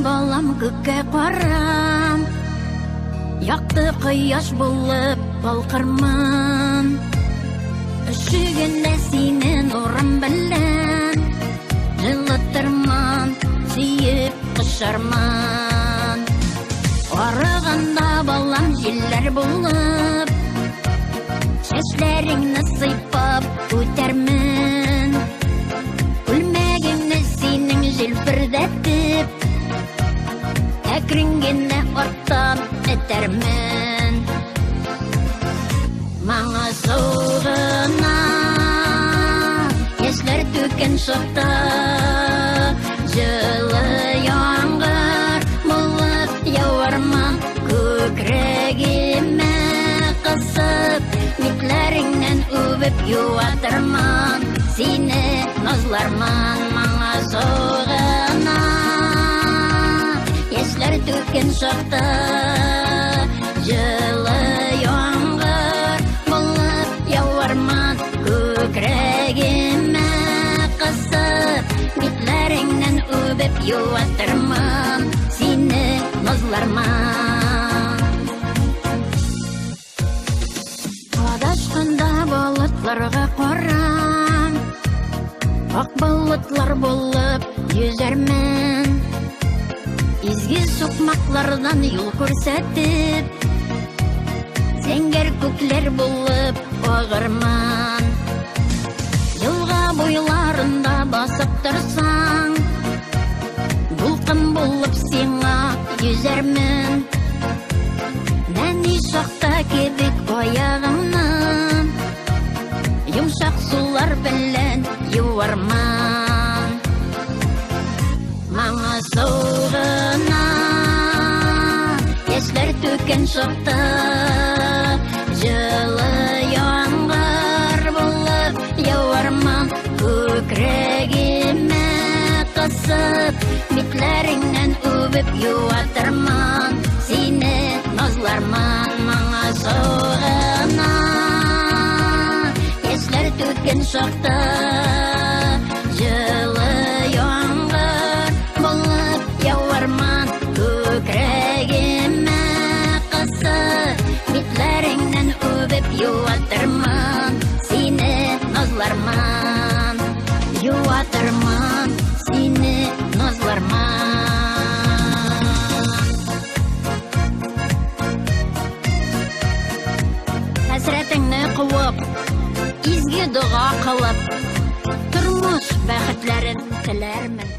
Балам күккә карам, якты кояш булып балкырман. Өшегәндә сине нурым белән җылытырман, сөеп кошарман. Арыганда балам җилләр булып, чәчләреңне сыйпап үтәрмен. Күлмәгеңне синең җилпердәтеп, әкрингенне арттан этәрмен. Маңа сулгына яшьләр түккән чакта, җылы яңгыр булып яуарман. Күкрәгемә кысып, битләреңнән үбеп юатырман. Сине назларман. Маңа сулгына яшьләр түккән чакта, җылы яңгыр булып яуарман. Күкрәгемә кысып, битләреңнән үбеп юатырман. Сине назларман. Адашканда болытларга карам, ак болытлар булып йөзәрмен. Изге сукмаклардан юл күрсәтеп, зәңгәр күкләр булып агырман. Елга буйларында басып торсаң, дулкын булып сиңа йөзәрмен. Нәни шакта кебек аягыңны йомшак сулар белән юарман. Маңа сулгына яшьләр түккән чакта, җылы яңгыр булып яуарман. Күкрәгемә кысып, битләреңнән үбеп юатырман. Сине назларман. Маңа сулгына яшьләр түккән чакта, җылы яңгыр булып яуарман. Күкрәгемә кысып, битләреңнән үбеп юатырман. Сине назларман. Юатырман, сине назларман. Хәсрәтеңне куып, изге дуга кылып, тормыш бәхетләрен теләрмен.